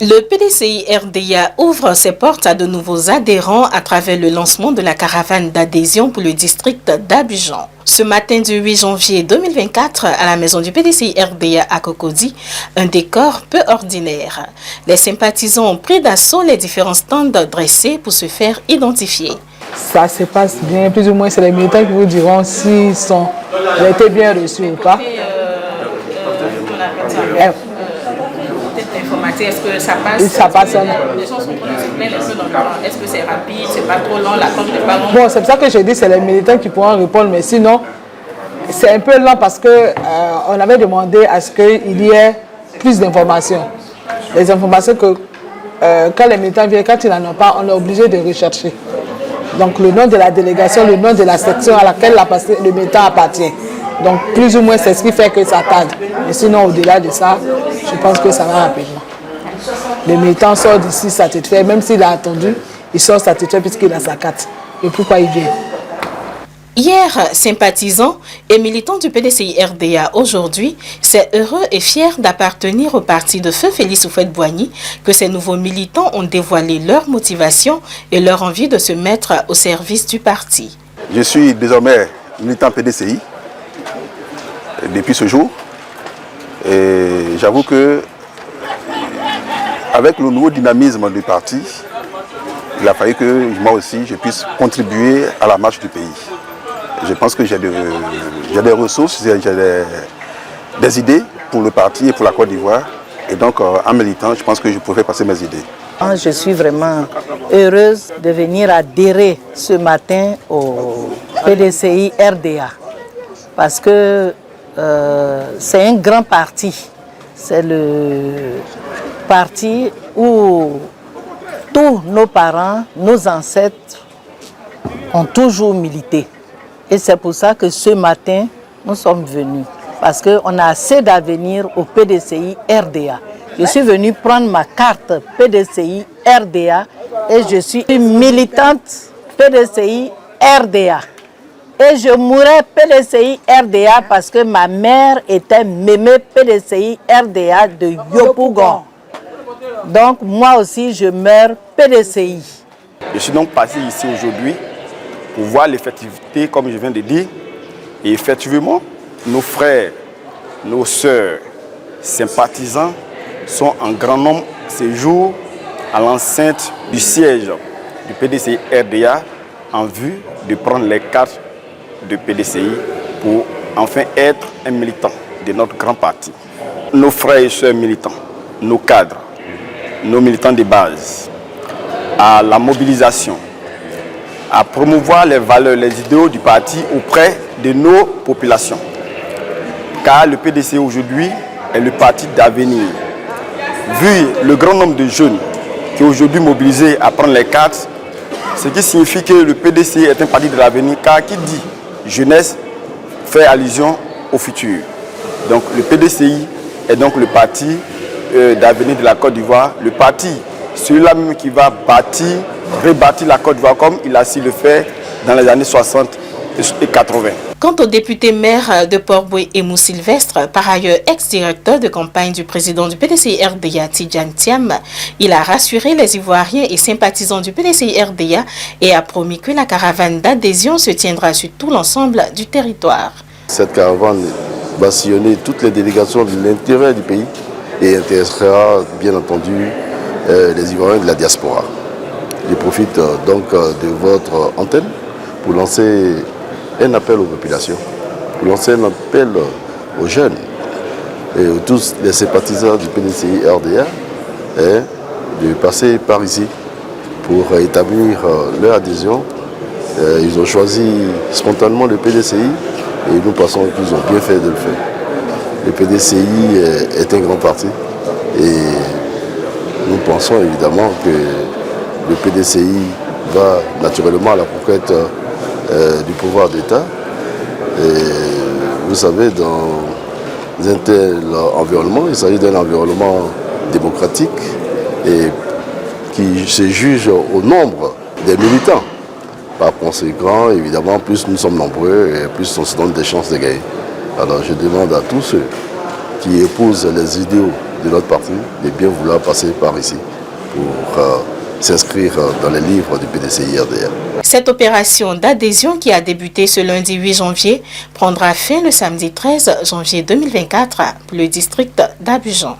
Le PDCI RDA ouvre ses portes à de nouveaux adhérents à travers le lancement de la caravane d'adhésion pour le district d'Abidjan. Ce matin du 8 janvier 2024, à la maison du PDCI RDA à Cocody, un décor peu ordinaire. Les sympathisants ont pris d'assaut les différents stands dressés pour se faire identifier. Ça se passe bien, plus ou moins c'est les militants qui vous diront s'ils ont été bien reçus ou pas. Est-ce que ça passe? Ça passe. Les gens sont pleins un peu dans. Est-ce que c'est rapide, c'est pas trop long, la porte n'est pas longue? Bon, c'est pour ça que je dis c'est les militants qui pourront répondre, mais sinon c'est un peu lent parce que on avait demandé à ce qu'il y ait plus d'informations. Les informations que quand les militants viennent, quand ils n'en ont pas, on est obligé de rechercher. Donc le nom de la délégation, le nom de la section à laquelle le militant appartient. Donc plus ou moins c'est ce qui fait que ça tarde. Mais sinon au-delà de ça, je pense que ça va rapidement. Le militant sort d'ici satisfait, même s'il a attendu, il sort satisfait puisqu'il a sa carte. Et pourquoi il vient? Hier, sympathisant et militant du PDCI RDA aujourd'hui, c'est heureux et fier d'appartenir au parti de Feu Félix Houphouët-Boigny que ces nouveaux militants ont dévoilé leur motivation et leur envie de se mettre au service du parti. Je suis désormais militant PDCI depuis ce jour et j'avoue que avec le nouveau dynamisme du parti, il a fallu que moi aussi je puisse contribuer à la marche du pays. Je pense que j'ai des ressources, j'ai des idées pour le parti et pour la Côte d'Ivoire. Et donc, en militant, je pense que je pouvais passer mes idées. Je suis vraiment heureuse de venir adhérer ce matin au PDCI RDA. Parce que c'est un grand parti. C'est le parti où tous nos parents, nos ancêtres ont toujours milité. Et c'est pour ça que ce matin, nous sommes venus. Parce qu'on a assez d'avenir au PDCI RDA. Je suis venue prendre ma carte PDCI RDA et je suis une militante PDCI RDA. Et je mourrai PDCI RDA parce que ma mère était mémé PDCI RDA de Yopougon. Donc moi aussi, je meurs PDCI. Je suis donc passé ici aujourd'hui pour voir l'effectivité, comme je viens de dire. Et effectivement, nos frères, nos sœurs, sympathisants sont en grand nombre ces jours à l'enceinte du siège du PDCI RDA en vue de prendre les cartes de PDCI pour enfin être un militant de notre grand parti. Nos frères et sœurs militants, nos cadres, nos militants de base, à la mobilisation, à promouvoir les valeurs, les idéaux du parti auprès de nos populations. Car le PDCI aujourd'hui est le parti d'avenir. Vu le grand nombre de jeunes qui sont aujourd'hui mobilisés à prendre les cartes, ce qui signifie que le PDCI est un parti de l'avenir, car qui dit jeunesse fait allusion au futur. Donc le PDCI est donc le parti d'avenir de la Côte d'Ivoire, le parti, celui-là même qui va rebâtir la Côte d'Ivoire comme il a su le faire dans les années 60 et 80. Quant au député maire de Port-Boué, Emou Sylvestre, par ailleurs ex-directeur de campagne du président du PDCI RDA, Tidjane Thiam, il a rassuré les Ivoiriens et sympathisants du PDCI RDA et a promis que la caravane d'adhésion se tiendra sur tout l'ensemble du territoire. Cette caravane va sillonner toutes les délégations de l'intérieur du pays et intéressera bien entendu les Ivoiriens de la diaspora. Je profite donc de votre antenne pour lancer un appel aux populations, pour lancer un appel aux jeunes et à tous les sympathisants du PDCI RDA de passer par ici pour établir leur adhésion. Ils ont choisi spontanément le PDCI et nous pensons qu'ils ont bien fait de le faire. Le PDCI est un grand parti et nous pensons évidemment que le PDCI va naturellement à la conquête du pouvoir d'État. Vous savez, dans un tel environnement, il s'agit d'un environnement démocratique et qui se juge au nombre des militants. Par conséquent, évidemment, plus nous sommes nombreux et plus on se donne des chances de gagner. Alors je demande à tous ceux qui épousent les idéaux de notre parti de bien vouloir passer par ici pour s'inscrire dans les livres du PDCI RDA. Cette opération d'adhésion qui a débuté ce lundi 8 janvier prendra fin le samedi 13 janvier 2024 pour le district d'Abidjan.